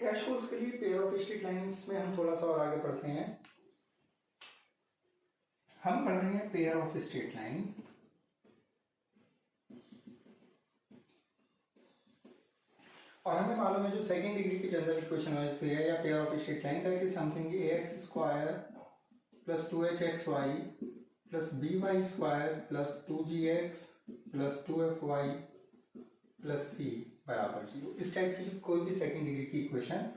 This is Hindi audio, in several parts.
क्रैश कोर्स के लिए पेयर ऑफ स्ट्रेट लाइंस में हम थोड़ा सा और आगे पढ़ते हैं। हम पढ़ रहे हैं पेयर ऑफ स्ट्रेट लाइन। और हमें मालूम है जो सेकंड डिग्री की जनरल इक्वेशन होती है या pair of straight line that is something ax square plus 2hxy plus by square plus 2gx plus 2fy plus c बराबर 0। इस टाइप की कोई भी सेकंड डिग्री की इक्वेशन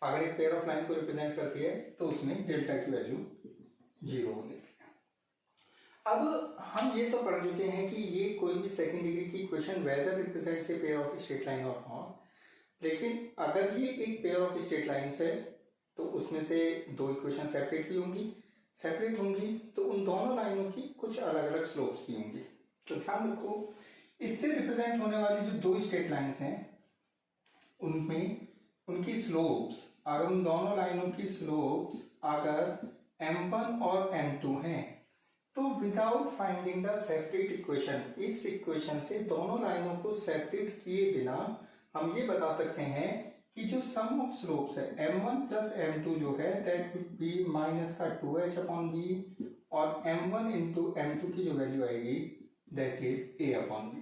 अगर एक पेयर ऑफ लाइन को रिप्रेजेंट करती है तो उसमें डेल्टा की वैल्यू 0 हो देती है। अब हम ये तो पढ़ चुके हैं कि ये कोई भी सेकंड डिग्री की equation whether represents a pair of straight line और नॉट, लेकिन अगर ये एक पेयर ऑफ स्ट्रेट लाइन्स है तो उसमें से दो इक्वेशन सेपरेट होंगी तो उन दोनों लाइनों की कुछ अलग अलग स्लोप्स भी होंगी। तो ध्यान रखो, इससे रिप्रेजेंट होने वाली जो दो स्ट्रेट लाइन्स हैं उनमें उनकी स्लोप्स, अगर उन दोनों लाइनों की स्लोप्स अगर m1 और m2 हैं तो without finding the separate equation, इस इक्वेशन से दोनों लाइनों को सेपरेट किए बिना हम ये बता सकते हैं कि जो सम ऑफ स्लोप्स है m1 प्लस m2 जो है दैट विल बी माइनस का 2h अपॉन b और m1 इंटू m2 की जो वैल्यू आएगी that is a upon b।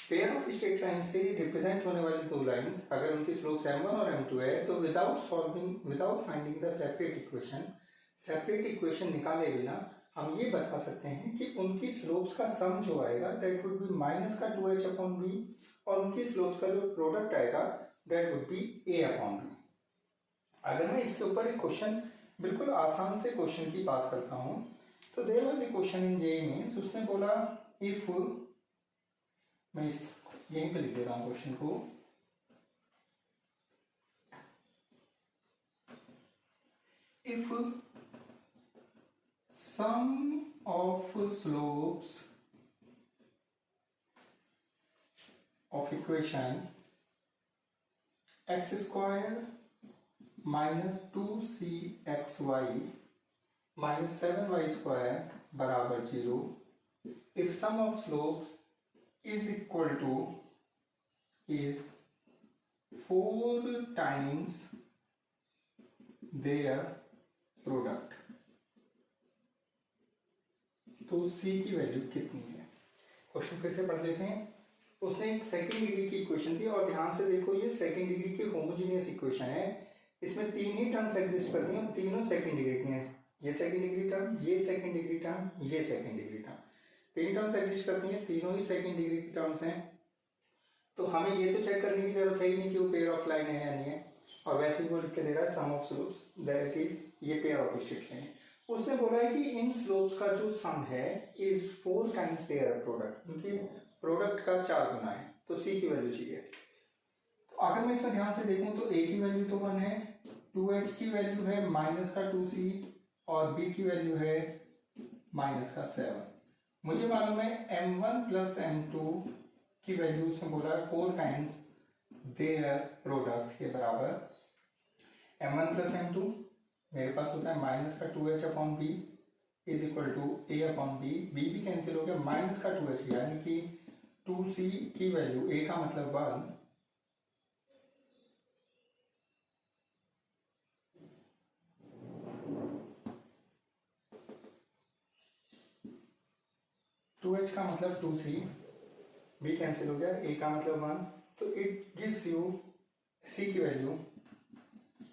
Pair of straight line से रिप्रेजेंट होने वाली दो लाइंस अगर उनकी स्लोप्स m1 और m2 है तो without finding the separate equation निकाले बिना हम ये बता सकते हैं कि उनकी स्लोप्स का सम जो आएगा दैट वुड बी माइनस का 2h अपॉन b और उनकी स्लोप्स का जो प्रोडक्ट आएगा that would be a upon b। अगर मैं इसके ऊपर एक क्वेश्चन, बिल्कुल आसान से क्वेश्चन की बात करता हूं तो there was a question in JEE mains, उसने बोला इफ, मैं इस यहीं पे लिख देता हूं क्वेश्चन को, if sum of slopes of equation x square minus 2cxy minus 7y square बराबर 0, if sum of slopes is equal to is 4 times their product, तो c की वैल्यू कितनी है। क्वेश्चन फिर से पढ़ लेते हैं। उसने एक सेकंड डिग्री की इक्वेशन दी और ध्यान से देखो ये सेकंड डिग्री की होमोजेनियस इक्वेशन है, इसमें तीन ही टर्म्स एग्जिस्ट करती हैं, तीनों सेकंड डिग्री की हैं। ये सेकंड डिग्री टर्म, ये सेकंड डिग्री टर्म, ये सेकंड डिग्री टर्म, तीन टर्म्स एग्जिस्ट करती हैं, तीनों ही सेकंड डिग्री की टर्म्स हैं। तो हमें ये तो चेक करने की जरूरत है ही नहीं कि वो पेयर ऑफ लाइन है या नहीं है, और वैसे वो लिख के दे रहा है सम ऑफ स्लोप्स दैट इज ये पेयर ऑफ स्ट्रेट लाइन है। उसने बोला है कि इन स्लोप्स का जो सम है इज 4 टाइम्स देयर प्रोडक्ट, उनकी प्रोडक्ट का 4 गुना है, तो c की वैल्यू चाहिए। तो अगर मैं इसमें ध्यान से देखूं तो a की वैल्यू तो 1 है, 2h की वैल्यू है माइनस का 2c और b की वैल्यू है माइनस का 7। मुझे मालूम है m1 प्लस m2 की वैल्यू उसने बोला है 4 टाइम्स देयर प्रोडक्ट के बराबर m1 प्लस m2 मेरे पास होता है माइनस का 2h upon B is equal to a upon B, B भी कैंसिल हो गया, माइनस का 2h यानी कि 2c की वैल्यू, a का मतलब 1, टू एच का मतलब 2c, b कैंसिल हो गया, a का मतलब 1, तो इट गिव्स यू c की वैल्यू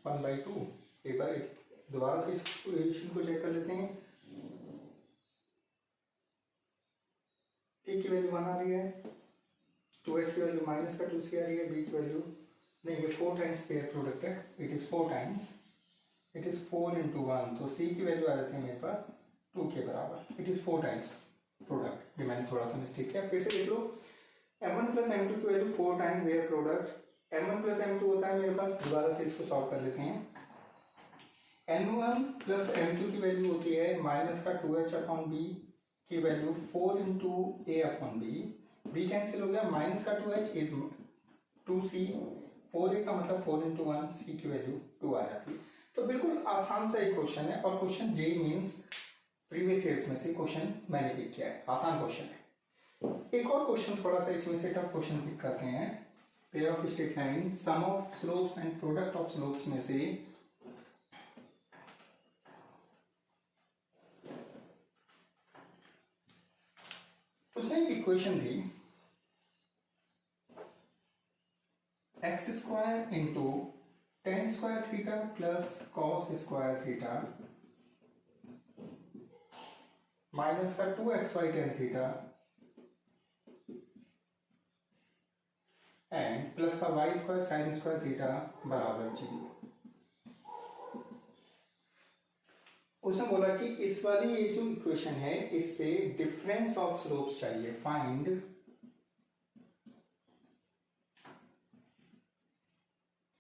1/2। एक बार दोबारा से इस इक्वेशन को चेक कर लेते हैं। a की वैल्यू 1 आ रही है, 2h की वैल्यू माइनस का 2c आ रही है, b की वैल्यू नहीं, ये 4 टाइम्स पेयर प्रोडक्ट है, it is 4 times, it is 4 into 1, तो c की वैल्यू आ जाती है मेरे पास 2 के बराबर, इट इज 4 टाइम्स प्रोडक्ट। ये मैंने थोड़ा सा मिस्टेक किया, फिर से देख लो, m1 प्लस m2 की value 4 times their product, m1 plus m2 होता है मेरे पास, दोबारा से इसको सॉल्व कर लेते हैं। n1 प्लस m2 की वैल्यू होती है माइनस का 2h अपॉन b की value 4 into a upon b, b cancel हो गया, माइनस का 2h इज 2c, 4a का मतलब 4 इंटू 1, c की वैल्यू 2 आ जाती है। तो बिल्कुल आसान सा एक क्वेश्चन है और question JEE means previous years में से क्वेश्चन मैंने पिक किया है, आसान क्वेश्चन है। एक और क्वेश्चन थोड़ा सा इसमें से टफ क्वेश्चन पिक करते हैं। Pair of straight line sum of slopes and product of slopes में से उसने एक इक्वेशन दी x square into tan square theta plus cos square theta minus का 2xy tan theta and plus का y square sine square theta बराबर 0। उसने बोला कि इस वाली ये जो इक्वेशन है इससे डिफरेंस ऑफ स्लोप्स चाहिए, फाइंड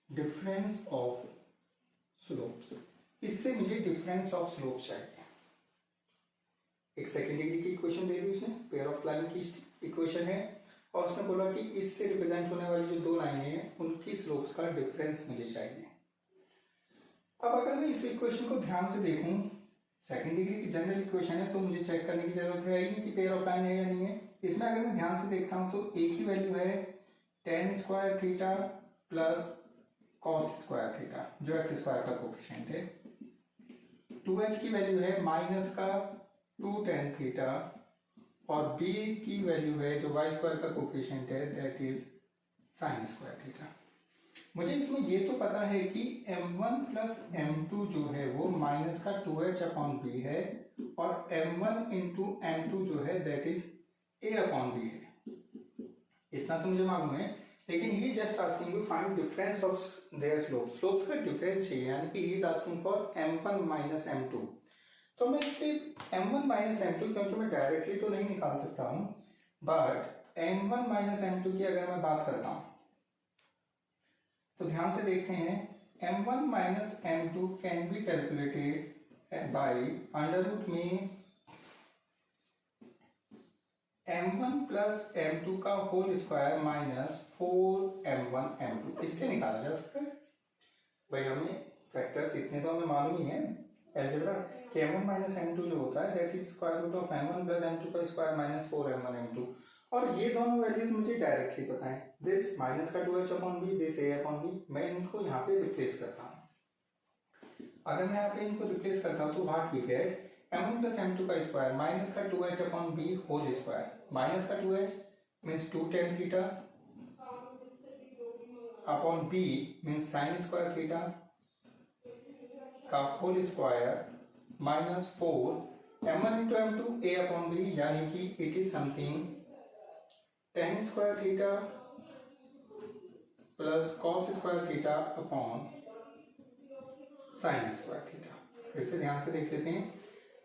डिफरेंस ऑफ स्लोप्स। इससे मुझे डिफरेंस ऑफ स्लोप्स चाहिए। एक सेकेंड डिग्री की इक्वेशन दे दी उसने, पेयर ऑफ लाइन की इक्वेशन है, और उसने बोला कि इससे रिप्रेजेंट होने वाली जो दो लाइनें हैं उनकी स्लोप्स का डिफरेंस मुझे चाहिए। अब अगर मैं इस इक्वेशन को ध्यान से देखूं, सेकंड डिग्री की जनरल इक्वेशन है तो मुझे चेक करने की जरूरत है ही नहीं कि पेयर ऑफ लाइन है या नहीं है। इसमें अगर मैं ध्यान से देखता हूं तो एक ही वैल्यू है ten square theta plus cos square theta जो एक्स स्क्वायर का कोफिशिएंट है। 2h की वैल्यू है माइनस का 2 टेन थीटा और b की वैल्यू है जो वाई स्क्वायर का कोफिशिएंट है that is sine square theta. मुझे इसमें ये तो पता है कि m1 प्लस m2 जो है वो माइनस का 2h अपॉन बी है और m1 इंटू m2 जो है that is a upon b है। इतना तो मुझे मालूम है, लेकिन he just asking you find difference of their slopes. Slopes का डिफरेंस चाहिए, यानी कि he is asking for m1 minus m2। तो मैं सिर्फ m1 माइनस m2, क्योंकि मैं डायरेक्टली तो नहीं निकाल सकता हूं, बट m1 माइनस m2 की अगर मैं बात करता हूं तो ध्यान से देखते हैं m1 minus m2 can be calculated by under root में m1 प्लस m2 का whole square minus 4m1 m2, इससे निकाला जा सकता है। भाई हमें फैक्टर्स इतने तो हमें मालूम ही है एल्जेब्रा कि m1 माइनस m2 जो होता है that is square root of m1 plus m2 का स्क्वायर माइनस 4m1 m2, और ये दोनों वैल्यूज मुझे डायरेक्टली पता है। दिस माइनस का 2h upon B, this a upon B, मैं इनको यहाँ पे रिप्लेस करता हूँ। अगर मैं यहाँ पे इनको रिप्लेस करता हूँ तो what we gate m1 plus m2 का स्क्वायर माइनस का 2h upon b whole square, minus का 2h means 2 tan theta upon b means sine square theta का whole square minus 4 m1 into m2 a upon b, यानी कि it is something tan square theta plus cos square theta upon sine square theta. फिर से ध्यान से देख लेते हैं।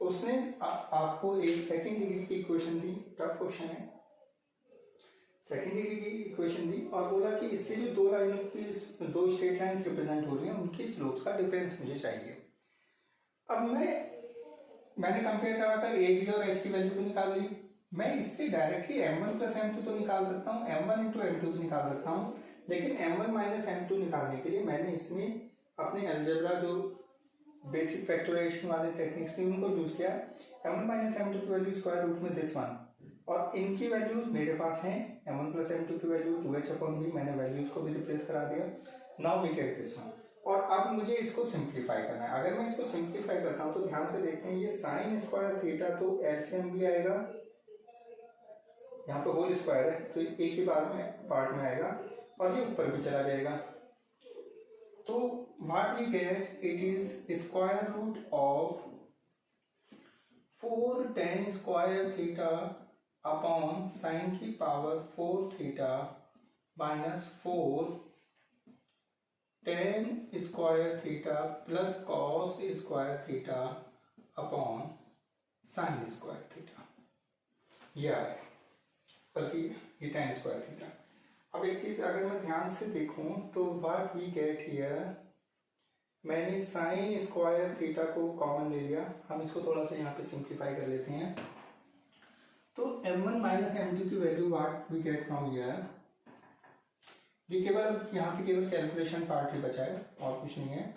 उसने आपको एक सेकंड डिग्री की इक्वेशन दी, टफ क्वेश्चन है, सेकंड डिग्री की इक्वेशन दी और बोला कि इससे जो दो लाइनों की दो स्ट्रेट लाइंस रिप्रेजेंट हो रही हैं उनकी स्लोप्स का डिफरेंस मुझे चाहिए। अब मैंने कंपेयर कराकर ए बी और एच की वैल्यू भी निकाल ली। मैं इससे डायरेक्टली m1 प्लस m2 तो निकाल सकता हूँ, m1 इंटू m2 तो निकाल सकता हूँ, लेकिन m1 माइनस m2 निकालने के लिए मैंने इसमें अपने अलजेब्रा जो बेसिक फैक्टराइजेशन वाले टेक्निक्स थी उनको यूज किया। m1 माइनस m2 की वैल्यू स्क्वायर रूट में दिस वन, और इनकी वैल्यूज मेरे पास हैं m1 प्लस m2 की वैल्यू 2h अपॉन बी, मैंने वैल्यूज को भी रिप्लेस करा दिया। Now we get this one, और अब मुझे इसको सिंप्लीफाई करना है। अगर मैं इसको सिंप्लीफाई करता हूँ तो ध्यान से देखते हैं ये साइन स्क्वायर थीटा तो एलसीएम भी आएगा, यहाँ पे होल स्क्वायर है तो एक ही पार्ट में आएगा और ये ऊपर भी चला जाएगा। तो what we get it is square root of 4 tan square theta upon sine की power 4 theta minus 4 tan square theta plus cos square theta upon sine square theta, यह है, बल्कि ये टेन स्क्वायर थीटा। अब एक चीज अगर मैं ध्यान से देखूं तो व्हाट वी गेट हियर, मैंने साइन स्क्वायर थीटा को कॉमन ले लिया, हम इसको थोड़ा सा यहाँ पे सिंप्लीफाई कर लेते हैं। तो m1 माइनस m2 की value what we get from here, ये केवल यहाँ से केवल कैलकुलेशन पार्ट ही बचा है और कुछ नहीं है।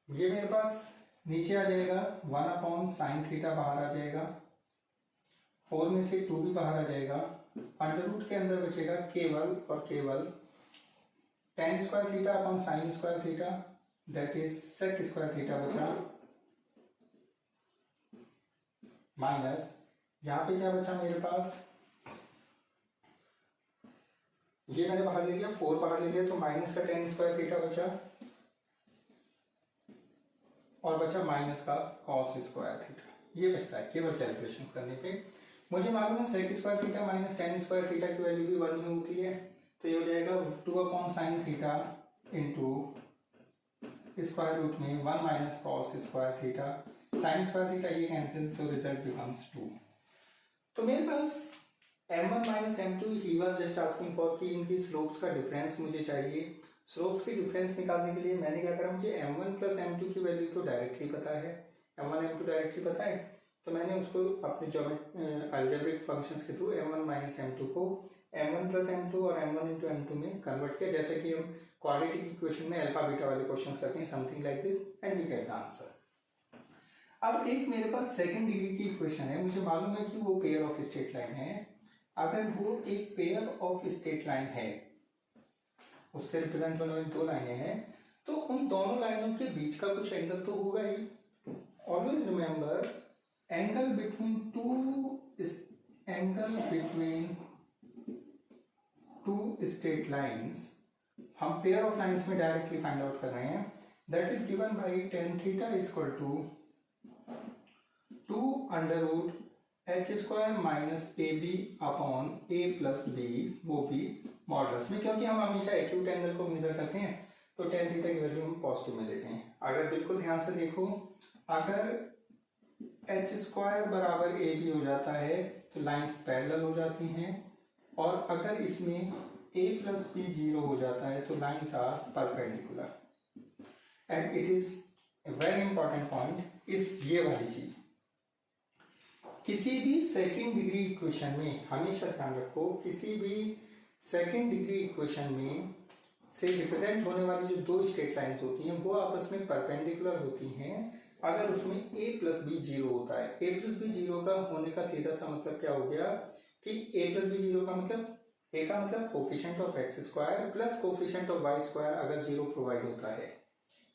ये मेरे पास नीचे आ जाएगा 1 अपॉन साइन थीटा बाहर आ जाएगा, 4 में से 2 भी बाहर आ जाएगा, अंडर रूट के अंदर बचेगा केवल और केवल tan square theta upon sine square theta, that is sec square theta बचा, माइनस यहाँ पे क्या बचा मेरे पास, ये मैंने बाहर ले लिया, 4 बाहर ले लिया तो माइनस का tan स्क्वायर थीटा बचा और बचा माइनस का cos स्क्वायर थीटा। ये बचता है केवल कैलकुलेशन करने पे। मुझे मालूम है sec square theta minus tan square theta की वैल्यू भी 1 ही होती है, तो ये हो जाएगा 2 upon sine theta into square root में 1 minus cos square theta, sine square theta ये कैंसिल तो रिजल्ट बिकम्स 2। तो मेरे पास m1 माइनस m2 ही वाज जस्ट आस्किंग फॉर कि इनकी स्लोप्स का डिफरेंस मुझे चाहिए। स्लोप्स की डिफरेंस निकालने के लिए मैंने क्या करा, मुझे m1 प्लस m2 की वैल्यू तो डायरेक्टली पता है, m1 m2 डायरेक्टली पता है, तो मैंने उसको अपने अलजेब्रिक फंक्शंस के थ्रू m1 माइनस m2 को m1 प्लस m2 और m1 इंटू m2 में कन्वर्ट किया, जैसे कि हम क्वाड्रेटिक इक्वेशन में अल्फा बीटा वाले क्वेश्चंस करते हैं, something like this, and we get the answer. अब एक मेरे पास सेकंड डिग्री की इक्वेशन है, मुझे मालूम है कि वो पेयर ऑफ स्ट्रेट लाइन है। अगर वो एक पेयर ऑफ स्ट्रेट लाइन है, उससे रिप्रेजेंट होने वाली दो लाइनें हैं, तो उन दोनों लाइनों के बीच का कुछ एंगल तो होगा ही। Always remember angle between two straight lines हम पेयर ऑफ लाइंस में डायरेक्टली फाइंड आउट कर रहे हैं, that is given by tan theta equal to 2 under root H square minus A B upon A plus b, वो भी मॉडुलस में, क्योंकि हम हमेशा एक्यूट एंगल को मेजर करते हैं तो tan थीटा की वैल्यू हम पॉजिटिव में लेते हैं। अगर बिल्कुल ध्यान से देखो, अगर एच स्क्वायर बराबर ए बी हो जाता है तो लाइंस पैरेलल हो जाती हैं, और अगर इसमें a प्लस बी 0 हो जाता है तो lines are perpendicular. And it is a very important point, इस ये वाली चीज किसी भी सेकंड डिग्री इक्वेशन में हमेशा ध्यान रखो, किसी भी सेकंड डिग्री इक्वेशन में से रिप्रेजेंट होने वाली जो दो स्ट्रेट लाइंस होती हैं वो आपस में परपेंडिकुलर होती हैं अगर उसमें a प्लस बी 0 होता है। a प्लस बी 0 का होने का सीधा सा मतलब क्या हो गया कि a प्लस बी 0 का मतलब a का मतलब coefficient of X square plus coefficient of Y square अगर 0 प्रोवाइड होता है।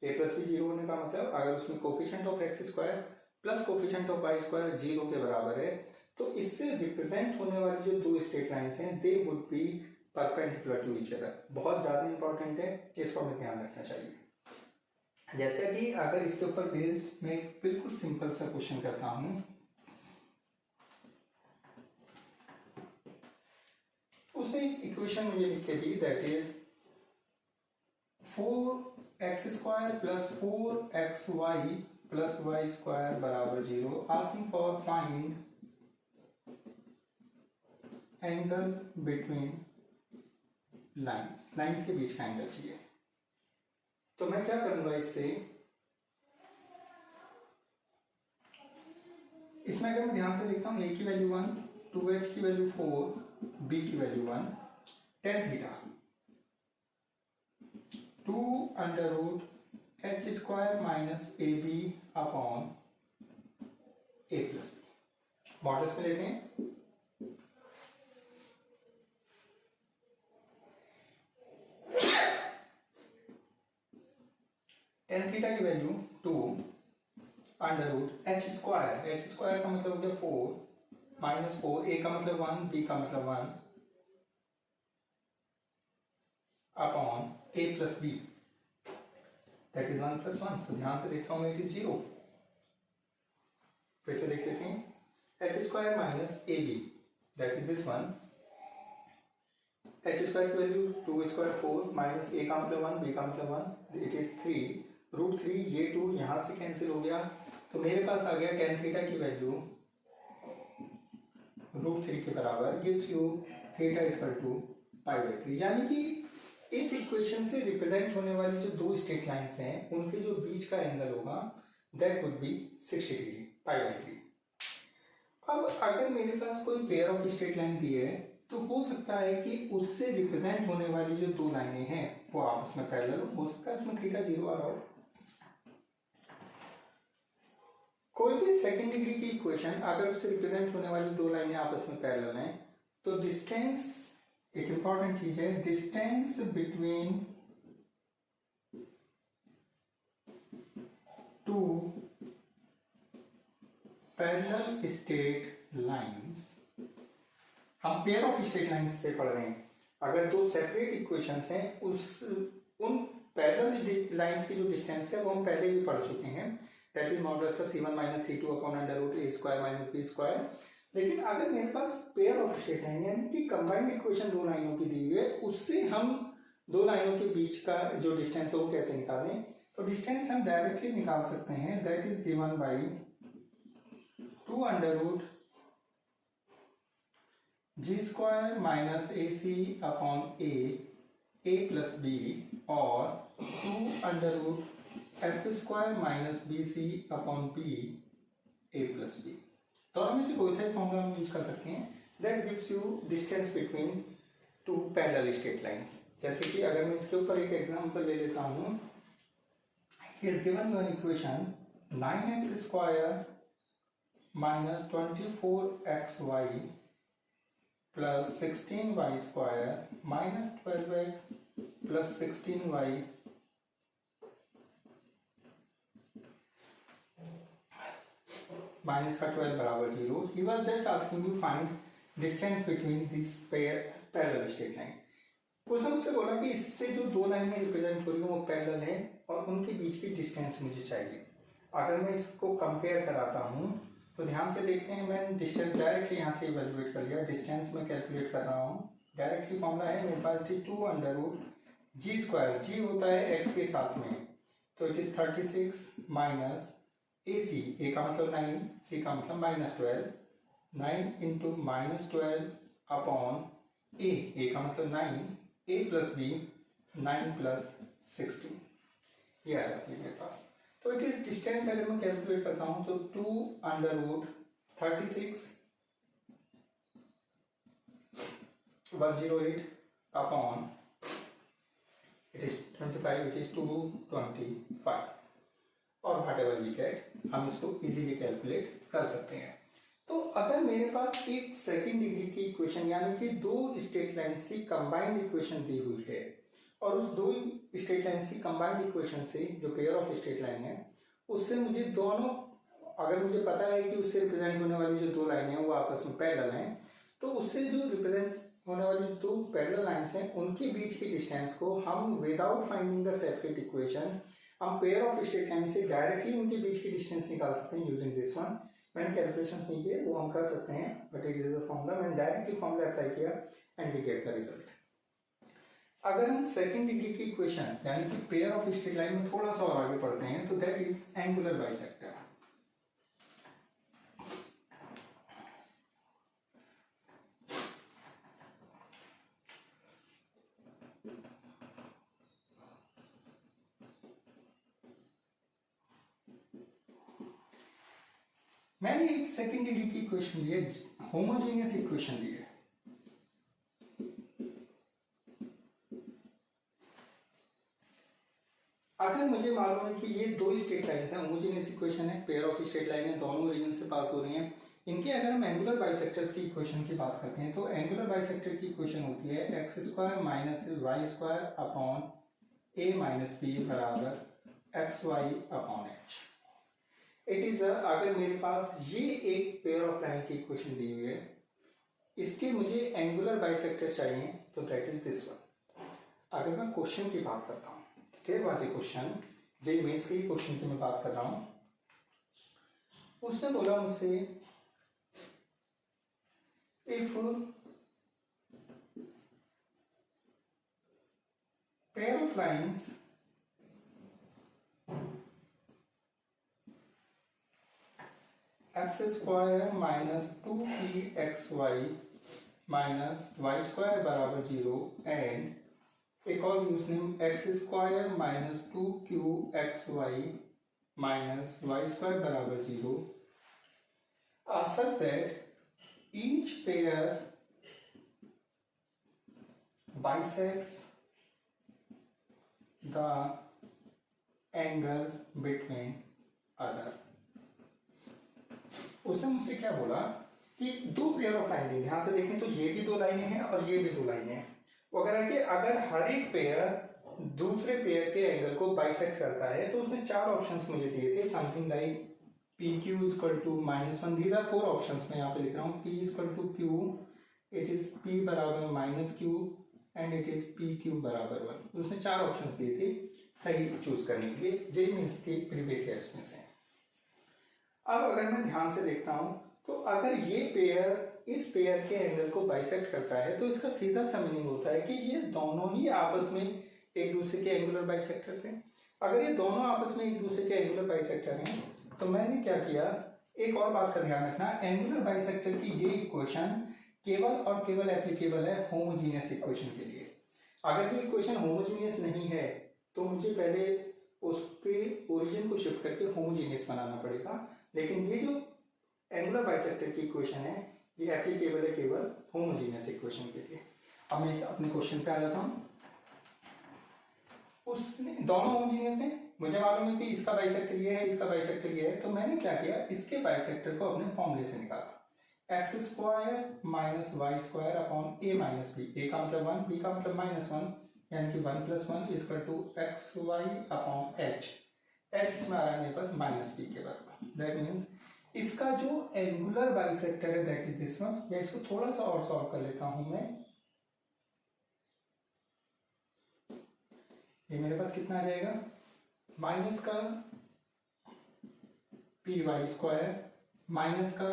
a प्लस बी 0 होने का मतलब अगर उसमें coefficient of X square plus coefficient of Y square 0 के बराबर है, तो इससे रिप्रेजेंट होने वाली जो दो स्ट्रेट लाइंस हैं they would be perpendicular to each other. बहुत ज्यादा इंपॉर्टेंट है, इसको हमें ध्यान रखना चाहिए। जैसे कि अगर इसके ऊपर बेस्ड मैं एक बिल्कुल सिंपल सा क्वेश्चन करता हूं, उसने एक इक्वेशन मुझे लिख के दी, that is 4x square plus 4xy plus y square बराबर 0, asking for find angle between lines, lines के बीच का एंगल चाहिए। तो मैं क्या करूंगा इसमें अगर मैं ध्यान से देखता हूं, a की वैल्यू 1, 2h की वैल्यू 4, b की value 1, tan theta 2 under root H square minus A B upon A plus B, models में लेते हैं। tan थीटा की value 2 under root H square का मतलब हो गया 4 माइनस 4, ए का मतलब 1, बी का मतलब 1 upon A plus B, that is 1 plus 1। तो ध्यान से देख रहा हूं, इट इज 0। फिर से देख लेते हैं, H square minus A B, that is this one, H square की वैल्यू 2 स्क्वायर 4 माइनस ए का मतलब 1, बी का मतलब 1, इट इज 3 रूट 3, ये 2 यहां से कैंसिल हो गया, तो मेरे पास आ गया tan थीटा की वैल्यू रूट 3 के बराबर, gives you theta equal to pi by 3। यानी कि इस इक्वेशन से रिप्रेजेंट होने वाली जो दो स्ट्रेट लाइंस हैं उनके जो बीच का एंगल होगा that would be 60 degree, pi by 3। अब अगर मेरे पास कोई पेयर ऑफ स्ट्रेट लाइन दी है तो हो सकता है कि उससे रिप्रेजेंट होने वाली जो दो लाइनें हैं वो आपस में पैरेलल हो सकता है उसमें थीटा 0 आ रहा हो। कोई भी सेकंड डिग्री की इक्वेशन अगर उससे रिप्रेजेंट होने वाली दो लाइनें आपस में पैरेलल हैं तो डिस्टेंस, एक इंपॉर्टेंट चीज है, distance between two parallel straight lines, हम पेयर ऑफ स्ट्रेट लाइंस से पढ़ रहे हैं। अगर दो सेपरेट इक्वेशंस हैं उन पैरेलल लाइंस की जो डिस्टेंस है वो हम पहले भी पढ़ चुके हैं, दैट इज मॉडुलस का c1 minus c2 upon under root a square minus b square. लेकिन अगर मेरे पास पेयर ऑफ स्ट्रेट लाइन यानी कि कंबाइंड इक्वेशन दो लाइनों की दी हुई है, उससे हम दो लाइनों के बीच का जो डिस्टेंस है वो कैसे निकालें? तो डिस्टेंस हम डायरेक्टली निकाल सकते हैं, that is given by 2 under root g square minus ac upon a plus b और 2 under root f square minus bc upon b a plus b। तो हम इसे कोई सा फॉर्मूला हम यूज कर सकते हैं that gives you distance between two parallel straight lines. जैसे कि अगर मैं इसके ऊपर एक एग्जांपल ले लेता हूं, he has given you an equation 9x square minus 24xy plus 16y square minus 12x plus 16y minus का 12 बराबर 0। He was just asking you find distance between this pair parallel straight line. उसने मुझसे बोला कि इससे जो दो लाइनें रिप्रेजेंट हो रही है वो पैरेलल है और उनके बीच की डिस्टेंस मुझे चाहिए। अगर मैं इसको कंपेयर कराता हूँ तो ध्यान से देखते हैं, मैंने डिस्टेंस डायरेक्टली यहाँ से इवेल्युएट कर लिया, डिस्टेंस में कैलकुलेट कर रहा हूँ। डायरेक्टली फॉर्मूला है मेरे पास 2 अंडर रूट जी स्क्वायर, जी होता है एक्स के साथ में, तो इट इज 36 माइनस ए सी, ए का मतलब 9, सी का मतलब माइनस 12, 9 इंटू माइनस 12 अपॉन ए का मतलब 9, ए प्लस बी 9 प्लस 16, ये आ जाती है मेरे पास। तो इट इज डिस्टेंस अगर मैं कैलकुलेट करता हूं तो 2 under root 36 108 upon it is 25, it is 225 और वट एवर वी गेट, हम इसको इजीली कैलकुलेट कर सकते हैं। तो अगर मेरे पास एक सेकंड डिग्री की इक्वेशन यानी कि दो स्ट्रेट लाइंस की कंबाइंड इक्वेशन दी हुई है और उस दो स्ट्रेट लाइंस की कंबाइंड इक्वेशन से जो पेयर ऑफ स्ट्रेट लाइन है उससे मुझे दोनों, अगर मुझे पता है कि उससे रिप्रेजेंट होने वाली जो दो लाइनें हैं वो आपस में पैरेलल हैं, तो उससे जो रिप्रेजेंट होने वाली दो पैरेलल लाइंस हैं उनके बीच की डिस्टेंस को हम without finding the separate equation हम पेयर ऑफ स्ट्रेट लाइन से डायरेक्टली उनके बीच की डिस्टेंस निकाल सकते हैं यूजिंग दिस वन। मैंने कैलकुलेशंस नहीं किए, वो हम कर सकते हैं, but it is a formula, मैंने डायरेक्टली फॉर्मूला अप्लाई किया and we get the result. अगर हम सेकंड डिग्री की इक्वेशन यानी कि पेयर ऑफ स्ट्रेट लाइन में थोड़ा सा और आगे पढ़ते हैं तो दैट इज एंगुलर बाइसेक्टर। मैंने एक सेकंड डिग्री की इक्वेशन ली है, होमोजेनियस इक्वेशन ली है। अगर मुझे मालूम है कि ये दो स्ट्रेट लाइंस हैं, होमोजेनियस इक्वेशन है, पेयर ऑफ स्ट्रेट लाइन है, दोनों रीजन से पास हो रही हैं, इनके अगर हम एंगुलर बाइसेक्टर्स की इक्वेशन की बात करते हैं तो एंगुलर बाइसेक्टर की इक्वेशन होती है x square minus y square upon a minus b बराबर x y upon h. It is अगर मेरे पास ये एक पेयर ऑफ लाइन की इक्वेशन दी हुई है, इसके मुझे एंगुलर बाइसेक्टर्स चाहिए तो दैट इज दिस वन। अगर मैं क्वेश्चन की बात करता हूँ, was a question, JEE mains के क्वेश्चन की मैं बात कर रहा हूं, उसने बोला मुझसे if pair of lines x square minus 2pxy minus y square बराबर 0 एंड एक और use name x square minus 2qxy minus y square बराबर 0 such that each pair bisects the angle between other। उसने मुझसे क्या बोला कि दो पेयर ऑफ लाइन देंगे, ध्यान से देखें तो ये भी दो लाइनें हैं और ये भी दो लाइनें हैं। वो कह रहा है कि अगर हर एक पेयर दूसरे पेयर के एंगल को बाइसेक्ट करता है तो उसने चार ऑप्शंस मुझे दिए थे, something like p q equal to -1, these are four options मैं यहाँ पे लिख रहा हूँ। P equal to q, it is p बराबर -q and it is p q बराबर 1। उसने चार ऑप्शंस दिए थे सही चूज करने के लिए, जे मीन्स के प्रीवियस ईयर्स में से। अब अगर मैं ध्यान से देखता हूं तो अगर ये पेयर इस पेयर के एंगल को बाइसेक्ट करता है तो इसका सीधा सा मीनिंग होता है कि ये दोनों ही आपस में एक दूसरे के एंगुलर बाइसेक्टर्स हैं। अगर ये दोनों आपस में एक दूसरे के एंगुलर बाइसेक्टर हैं तो मैंने क्या किया, एक और बात का ध्यान रखना, एंगुलर बाइसेक्टर की ये इक्वेशन केवल और केवल एप्लीकेबल है होमोजीनियस इक्वेशन के लिए। अगर ये इक्वेशन होमोजीनियस नहीं है तो मुझे पहले उसके ओरिजिन को शिफ्ट करके होमोजीनियस बनाना पड़ेगा, लेकिन ये जो एंगुलर बाइसेक्टर की इक्वेशन है ये एप्लीकेबल है केवल होमोजीनियस इक्वेशन के लिए। अब मैं अपने क्वेश्चन पे आ जाता हूँ। उसने दोनों होमोजीनियस है, मुझे मालूम है कि इसका बाइसेक्टर ये है, इसका बाइसेक्टर ये है, तो मैंने क्या किया, इसके बाइसेक्टर को अपने फॉर्मूले से निकाला। x square minus y square upon a minus b, a का मतलब 1, b का मतलब -1, यानी कि 1 + 1 equal to x y upon h इसमें आ रहा है मेरे पास -b के बराबर। दैट मीन्स इसका जो एंगुलर बाइसेक्टर है दैट इज दिस वन, या इसको थोड़ा सा और सॉल्व कर लेता हूं मैं। ये मेरे पास कितना आ जाएगा, माइनस का पी वाई स्क्वायर माइनस का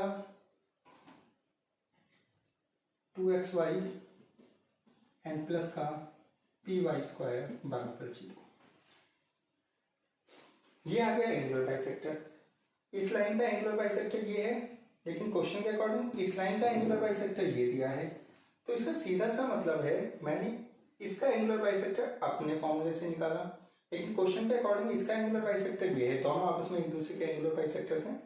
2xy एंड प्लस का पी वाई स्क्वायर बराबर 0। ये आ गया एंगुलर बाइसेक्टर। इस लाइन का एंगुलर बाइसेक्टर ये है, लेकिन क्वेश्चन के अकॉर्डिंग इस लाइन का एंगुलर बाइसेक्टर ये दिया है, तो इसका सीधा सा मतलब है मैंने इसका एंगुलर बाइसेक्टर अपने फॉर्मूले से निकाला, लेकिन क्वेश्चन के अकॉर्डिंग इसका एंगुलर बाइसेक्टर ये है, दोनों आपस में एक दूसरे के एंगुलर बाइसेक्टर्स हैं।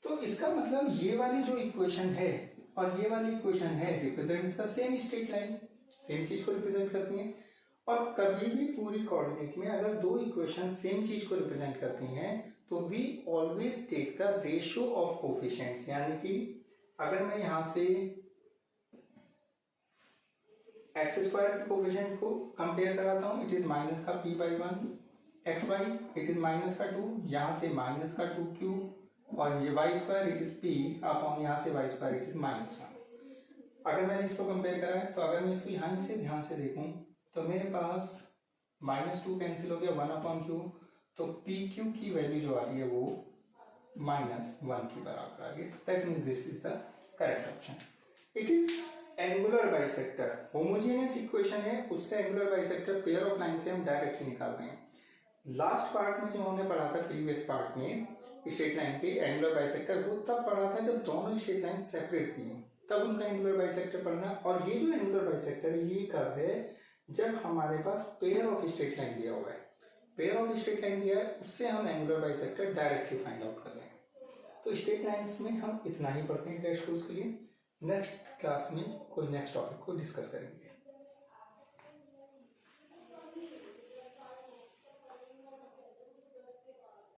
तो इसका मतलब ये वाली जो इक्वेशन है और ये वाली इक्वेशन है represents the same straight line, same चीज को रिप्रेजेंट करती हैं। और कभी भी पूरी कोऑर्डिनेट में अगर दो इक्वेशन सेम चीज को रिप्रेजेंट करती हैं तो we always take the ratio of coefficients, यानी कि अगर मैं यहां से एक्स स्क्वायर के कोफिशिएंट को कंपेयर कराता हूं, इट इज माइनस का p/1 xy, it is minus का 2, यहां से माइनस का 2q, और ये y square it is p upon यहाँ से वाई स्क्वायर इट इज -1। अगर मैंने इसको कंपेयर करा है तो अगर मैं इसको यहाँ से ध्यान से देखूं तो मेरे पास -2 कैंसिल हो गया, 1/q, तो पी क्यू की वैल्यू जो आ रही है वो -1 के बराबर आ गई। That means this is the correct option. It is angular bisector, homogeneous equation है, उससे angular bisector pair of line से हम डायरेक्टली निकाल रहे हैं। लास्ट पार्ट में जो हमने पढ़ा था प्रीवियस पार्ट में स्ट्रेट लाइन के एंगुलर बाइसेक्टर, वो तब पढ़ा था जब दोनों स्ट्रेट लाइन सेपरेट थी, तब उनका एंगुलर बाइसेक्टर पढ़ना। और ये जो एंगुलर बाइसेक्टर है ये कब है, जब हमारे पास पेयर ऑफ स्ट्रेट लाइन दिया हुआ है, पेयर ऑफ स्ट्रेट लाइन दिया है उससे हम angular bisector directly find out कर रहे हैं। तो स्ट्रेट लाइंस में हम इतना ही पढ़ते हैं क्रैश कोर्स के लिए। नेक्स्ट क्लास में कोई नेक्स्ट टॉपिक को डिस्कस करेंगे।